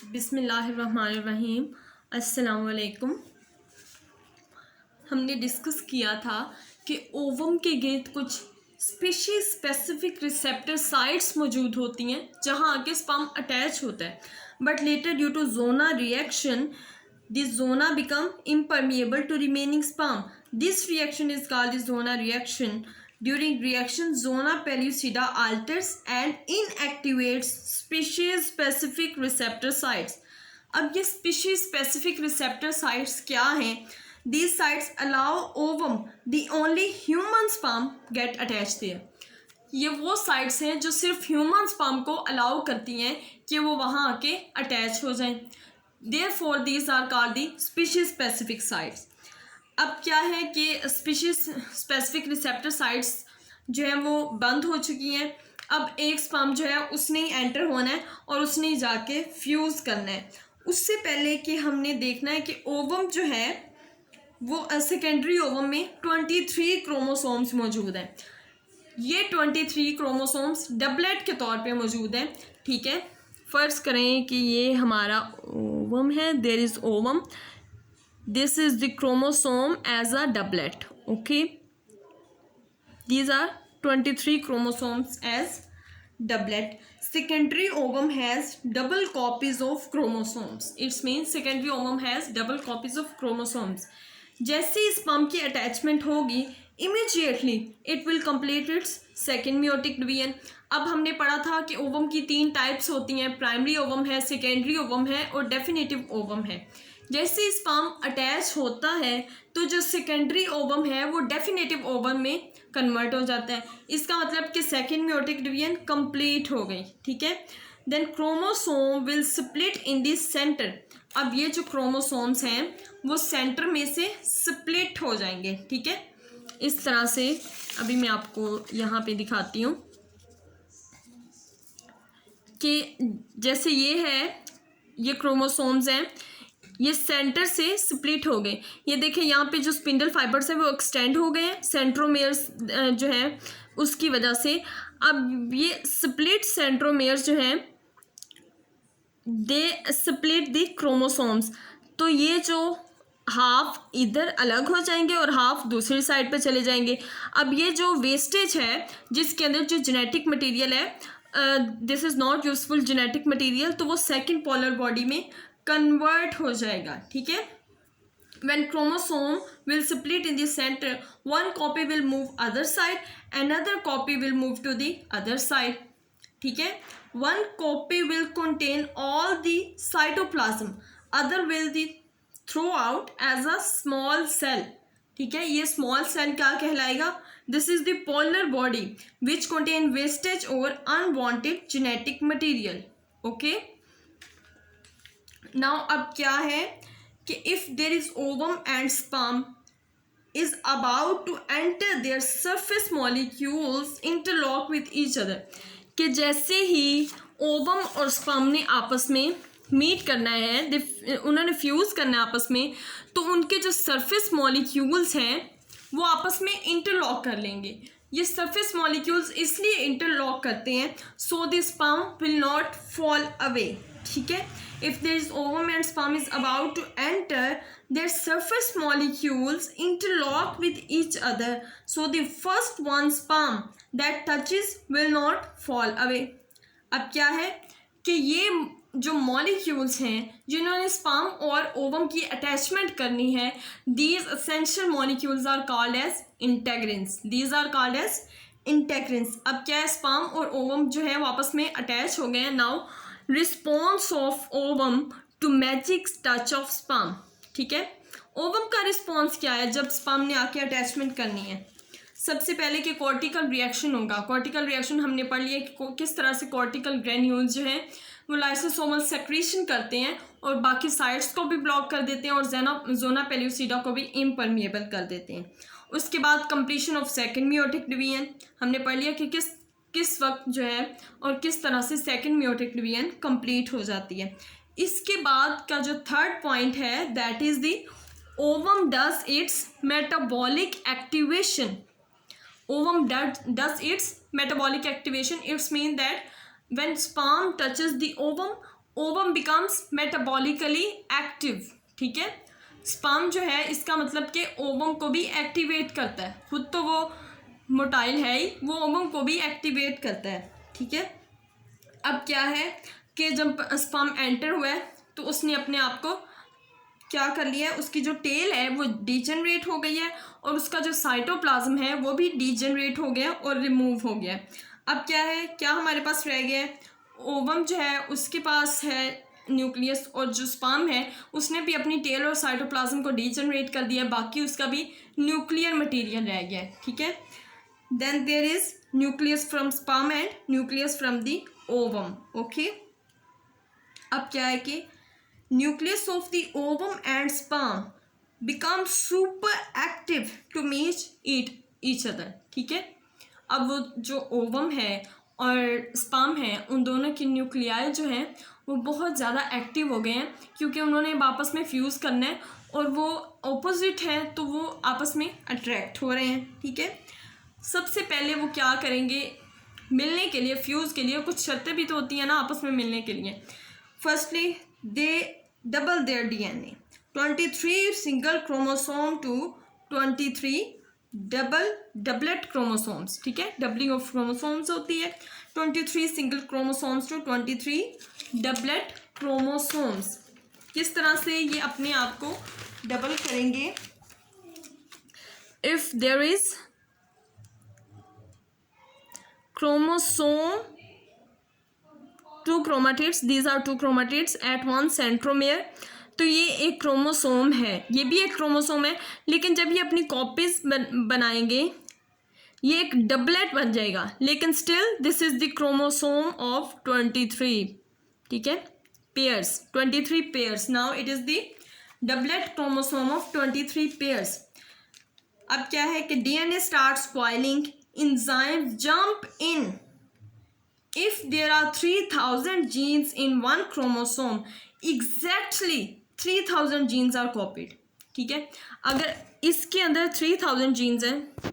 बिस्मिल्लाहिर्रहमानिर्रहीम। अस्सलाम वालेकुम। हमने डिस्कस किया था कि ओवम के गिर्द कुछ स्पीशीज स्पेसिफिक रिसेप्टर साइट्स मौजूद होती हैं जहां आगे स्पर्म अटैच होता है, but later due to zona reaction this zona become impermeable to remaining sperm. This reaction is called the zona reaction. During reaction, zona pellucida alters and inactivates species specific receptor sites. अब ये species specific receptor sites क्या हैं? These sites allow ovum, the only human sperm, get attached there. ये वो sites हैं जो सिर्फ human sperm को अलाउ करती हैं कि वो वहाँ आके अटैच हो जाएं। Therefore these are called the species specific sites. अब क्या है कि स्पीशीज स्पेसिफिक रिसेप्टर साइट्स जो है वो बंद हो चुकी हैं। अब एक स्पर्म जो है उसने ही एंटर होना है और उसने ही जाके फ्यूज़ करना है। उससे पहले कि हमने देखना है कि ओवम जो है वो सेकेंडरी ओवम में 23 क्रोमोसोम्स मौजूद हैं। ये 23 क्रोमोसोम्स डबलेट के तौर पे मौजूद हैं। ठीक है, फ़र्ज़ करें कि ये हमारा ओवम है, there is ovum, this is the chromosome as a doublet. Okay, these are 23 chromosomes as doublet. Secondary ovum has double copies of chromosomes. It means secondary ovum has double copies of chromosomes. जैसे ही sperm की attachment होगी immediately it will complete it's second meiotic division. अब हमने पढ़ा था कि ovum की 3 types होती हैं, प्राइमरी ओवम है, सेकेंडरी ओवम है और डेफिनेटिव ओवम है। जैसे ही स्पर्म अटैच होता है तो जो सेकेंडरी ओवम है वो डेफिनेटिव ओवम में कन्वर्ट हो जाता है। इसका मतलब कि सेकेंड मियोटिक डिवीजन कंप्लीट हो गई। ठीक है, then chromosome will split in this centre. अब ये जो क्रोमोसोम्स हैं वो सेंटर में से स्प्लिट हो जाएंगे। ठीक है, इस तरह से अभी मैं आपको यहाँ पे दिखाती हूँ कि जैसे ये है, ये क्रोमोसोम्स हैं, ये सेंटर से स्प्लिट हो गए। ये देखें यहाँ पे जो स्पिंडल फाइबर्स हैं वो एक्सटेंड हो गए हैं सेंट्रोमेयर्स जो है उसकी वजह से। अब ये स्प्लिट सेंट्रोमेयर्स जो हैं दे स्प्लिट द क्रोमोसोम्स, तो ये जो हाफ इधर अलग हो जाएंगे और हाफ दूसरी साइड पे चले जाएंगे। अब ये जो वेस्टेज है जिसके अंदर जो जेनेटिक मटेरियल है, this is not useful genetic material, तो वो सेकंड पोलर बॉडी में कन्वर्ट हो जाएगा। ठीक है, when chromosome will split in the center, one copy will move other side, another copy will move to the other side. ठीक है, one copy will contain all the cytoplasm, other will be throw out as a small cell. ठीक है, ये small cell क्या कहलाएगा? This is the polar body which contain wastage or unwanted genetic material. Okay. Now अब क्या है कि if there is ovum and sperm is about to enter, their surface molecules interlock with each other. कि जैसे ही ovum और sperm ने आपस में मीट करना है, उन्होंने फ्यूज़ करना है आपस में, तो उनके जो सरफेस मॉलिक्यूल्स हैं वो आपस में इंटरलॉक कर लेंगे। ये सरफेस मॉलिक्यूल्स इसलिए इंटरलॉक करते हैं so the sperm will not fall away. ठीक है, if there is ovum and sperm is about to enter, their surface molecules interlock with each other, so the first one sperm that touches will not fall away. अब क्या है कि ये जो molecules हैं जिन्होंने स्पर्म और ओवम की अटैचमेंट करनी है, these essential molecules are called as integrins. These are called as integrins. अब क्या है, स्पर्म और ओवम जो है वापस में अटैच हो गए हैं। Now response of ovum to magic touch of sperm. ठीक है, ओवम का रिस्पॉन्स क्या है जब स्पर्म ने आके अटैचमेंट करनी है? सबसे पहले कि कॉर्टिकल रिएक्शन होगा। कॉर्टिकल रिएक्शन हमने पढ़ लिया कि किस तरह से कॉर्टिकल ग्रेन्यूल्स जो हैं वो लाइसोसोमल सेक्रीशन करते हैं और बाकी साइट्स को भी ब्लॉक कर देते हैं और जोना पेल्यूसिडा को भी इम्परमिएबल कर देते हैं। उसके बाद completion of second meiotic division हमने पढ़ लिया कि किस वक्त जो है और किस तरह से सेकेंड मियोटिक डिवीजन कंप्लीट हो जाती है। इसके बाद का जो थर्ड पॉइंट है that is the ovum does it's metabolic activation. Ovum does its metabolic activation. It's mean that when sperm touches the ovum, ovum becomes metabolically active, ठीक है। स्पर्म जो है इसका मतलब कि ओवम को भी एक्टिवेट करता है, खुद तो वो मोटाइल है ही, वो ओवम को भी एक्टिवेट करता है, ठीक है। अब क्या है कि जब स्पर्म एंटर हुआ है तो उसने अपने आप को क्या कर लिया है, उसकी जो टेल है वो डिजेनरेट हो गई है और उसका जो साइटोप्लाज्म है वो भी डिजेनरेट हो गया और रिमूव हो गया। अब क्या है, क्या हमारे पास रह गया है, ओवम जो है उसके पास है न्यूक्लियस और जो स्पर्म है उसने भी अपनी टेल और साइटोप्लाज्म को डिजेनरेट कर दिया, बाकी उसका भी न्यूक्लियर मटेरियल रह गया है, ठीक है। Then there is nucleus from sperm and nucleus from the ovum, okay. अब क्या है कि nucleus of the ovum and sperm become super active to meet each other, ठीक है। अब वो जो ओवम है और स्पर्म है उन दोनों की न्यूक्लियाई जो हैं वो बहुत ज़्यादा एक्टिव हो गए हैं क्योंकि उन्होंने आपस में फ्यूज़ करना है और वो ऑपोजिट है तो वो आपस में अट्रैक्ट हो रहे हैं, ठीक है। सबसे पहले वो क्या करेंगे, मिलने के लिए, फ्यूज़ के लिए कुछ शर्तें भी तो होती हैं ना आपस में मिलने के लिए। Firstly they double their DNA, 23 single chromosome to 23 doublet chromosomes, ठीक है। डबलिंग ऑफ क्रोमोसोम्स होती है, 23 single chromosomes to 23 doublet chromosomes. किस तरह से ये अपने आप को डबल करेंगे, if there is chromosome two chromatids, these are two chromatids at one centromere, तो ये एक क्रोमोसोम है, ये भी एक क्रोमोसोम है, लेकिन जब ये अपनी कॉपीज बनाएंगे ये एक डबलेट बन जाएगा, लेकिन still this is the chromosome of 23, ठीक है, pairs, 23 pairs. Now it is the doublet chromosome of 23 pairs. अब क्या है कि DNA start spoiling, enzyme jump in, if there are 3000 genes in one chromosome, exactly 3000 genes are copied, ठीक है। अगर इसके अंदर 3000 genes हैं,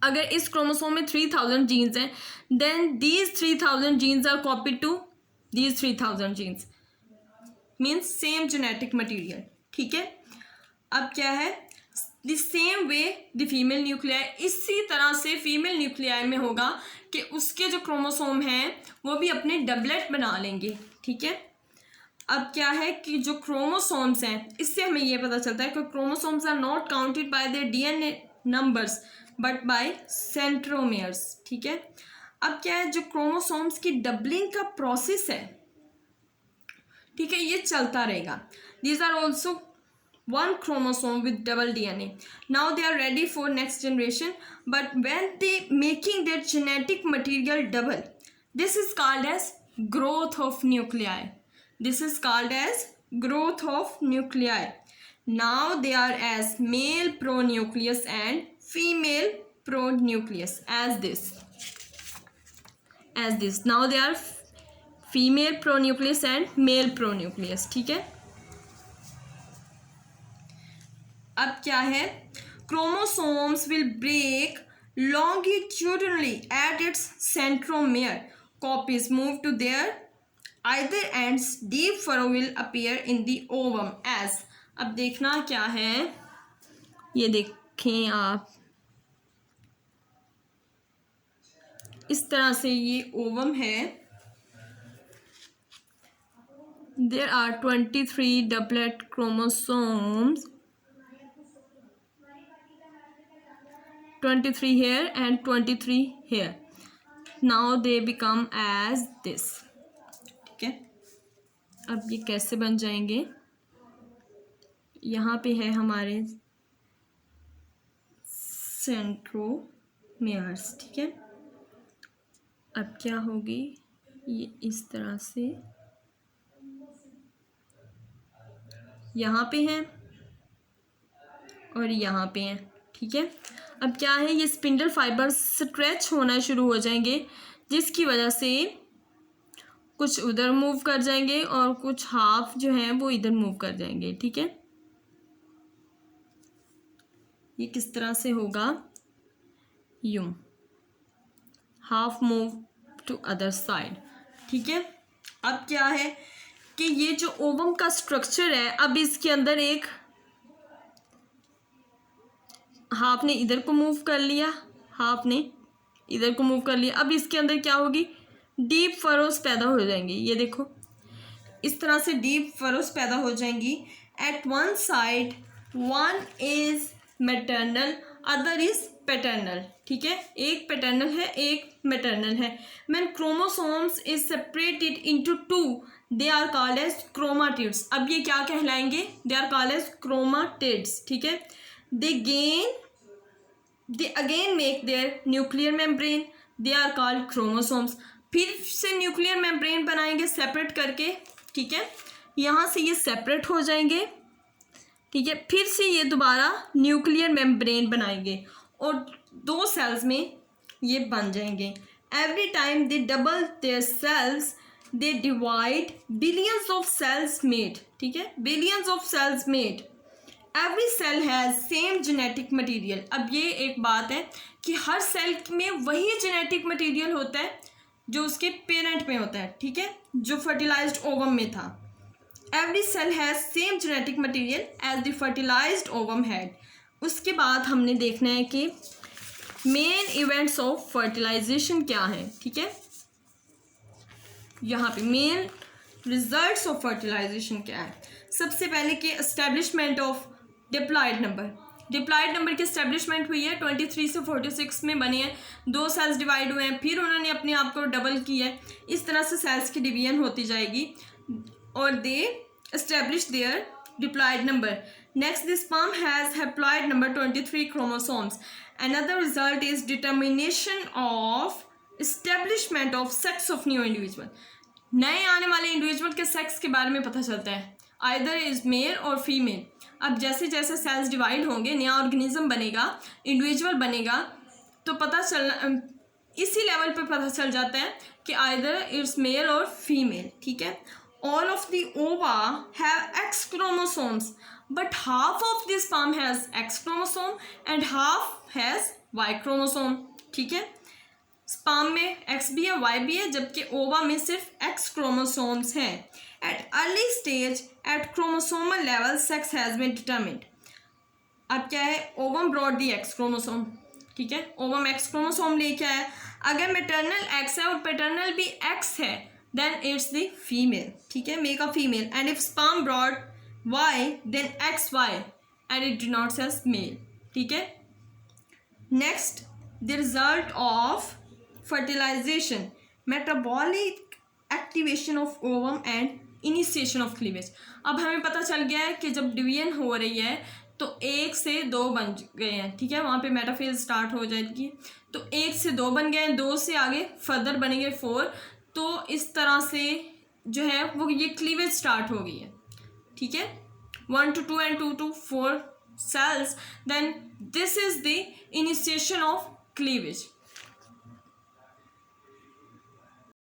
अगर इस क्रोमोसोम में 3000 genes हैं, then these 3000 genes are copied to these 3000 genes, means same genetic material, ठीक है। अब क्या है, the same way the female nuclei, इसी तरह से फीमेल न्यूक्लियाई में होगा कि उसके जो क्रोमोसोम हैं वो भी अपने डबलेट बना लेंगे, ठीक है। अब क्या है कि जो क्रोमोसोम्स हैं इससे हमें ये पता चलता है कि chromosomes are not counted by their DNA numbers but by centromeres, ठीक है। अब क्या है, जो क्रोमोसोम्स की डबलिंग का प्रोसेस है, ठीक है, ये चलता रहेगा। These are also one chromosome with double DNA. Now they are ready for next generation, but when they making their genetic material double, this is called as growth of nuclei. This is called as growth of nuclei. Now they are as male pronucleus and female pronucleus, as this. Now they are female pronucleus and male pronucleus, ठीक है। अब क्या है, chromosomes will break longitudinally at its centromere, copies move to their either ends, deep furrow will appear in the ovum as, अब देखना क्या है, ये देखें आप, इस तरह से ये ओवम है, there are 23 doublet chromosomes, 23 here and 23 here. Now they become as this, ठीक है। अब ये कैसे बन जाएंगे, यहाँ पे है हमारे सेंट्रोमेयर्स, ठीक है। अब क्या होगी, ये इस तरह से यहाँ पे हैं और यहाँ पे हैं, ठीक है। अब क्या है, ये स्पिंडल फाइबर स्ट्रेच होना शुरू हो जाएंगे जिसकी वजह से कुछ उधर मूव कर जाएंगे और कुछ हाफ जो है वो इधर मूव कर जाएंगे, ठीक है। ये किस तरह से होगा, यूं, half move to other side, ठीक है। अब क्या है कि ये जो ओवम का स्ट्रक्चर है, अब इसके अंदर एक हाफ ने इधर को मूव कर लिया, हाफ ने इधर को मूव कर लिया। अब इसके अंदर क्या होगी, डीप फरोज पैदा हो जाएंगी। ये देखो इस तरह से डीप फरोज पैदा हो जाएंगी। At one side one is maternal other is paternal, ठीक है, एक पैटर्नल है एक मैटरनल है। When chromosomes is separated into two they are called as chromatids. अब ये क्या कहलाएंगे, they are called as chromatids, ठीक है। they again make their nuclear membrane, they are called chromosomes। फिर से न्यूक्लियर मेम्ब्रेन बनाएंगे सेपरेट करके, ठीक है, यहाँ से ये सेपरेट हो जाएंगे, ठीक है, फिर से ये दोबारा न्यूक्लियर मेम्ब्रेन बनाएंगे और दो सेल्स में ये बन जाएंगे। Every time they double their cells they divide, billions of cells made, ठीक है, billions of cells made. Every cell has same genetic material. अब ये एक बात है कि हर सेल में वही जेनेटिक मटीरियल होता है जो उसके पेरेंट में होता है, ठीक है, जो फर्टिलाइज्ड ओवम में था। Every cell has same genetic material as the fertilised ovum had. उसके बाद हमने देखना है कि मेन इवेंट्स ऑफ फर्टिलाइजेशन क्या है, ठीक है, यहाँ पे मेन रिजल्ट्स ऑफ फर्टिलाइजेशन क्या है। सबसे पहले कि establishment of diploid number. Diploid number की एस्टेब्लिशमेंट हुई है 23 से 46 में बनी है। दो सेल्स डिवाइड हुए हैं, फिर उन्होंने अपने आप को डबल किया है। इस तरह से सेल्स की डिवीजन होती जाएगी और they establish their diploid number. Next the sperm has haploid number 23 chromosomes. Another result is determination of establishment of sex of new individual. नए आने वाले इंडिविजुअल के सेक्स के बारे में पता चलता है, आइदर इज मेल और फीमेल। अब जैसे जैसे सेल्स डिवाइड होंगे, नया ऑर्गेनिज्म बनेगा, इंडिविजुअल बनेगा, तो पता चलना इसी लेवल पे पता चल जाता है कि आइदर इट्स मेल और फीमेल, ठीक है। All of the ova have X chromosomes but half of the sperm has X chromosome and half has Y chromosome, ठीक है। स्पर्म में एक्स भी है वाई भी है, जबकि ओवा में सिर्फ एक्स क्रोमोसोम्स हैं। At early stage at chromosomal level sex has been determined. अब क्या है, ovum brought the X chromosome, ठीक है, ओवम एक्स क्रोमोसोम लेके आया। अगर मैटरनल एक्स है और पैटर्नल भी एक्स है देन इट्स द फीमेल, ठीक है, make a female. And if sperm brought Y then X Y and it denotes as male, ठीक है। Next the result of fertilisation, metabolic activation of ovum and initiation of cleavage. अब हमें पता चल गया है कि जब डिवीजन हो रही है तो 1 से 2 बन गए हैं, ठीक है, वहाँ पे मेटाफेज स्टार्ट हो जाएगी। तो 1 से 2 बन गए हैं, 2 से आगे फर्दर बनेंगे 4। तो इस तरह से जो है वो ये क्लीवेज स्टार्ट हो गई है, ठीक है, 1 to 2 and 2 to 4 cells, then this is the initiation of cleavage।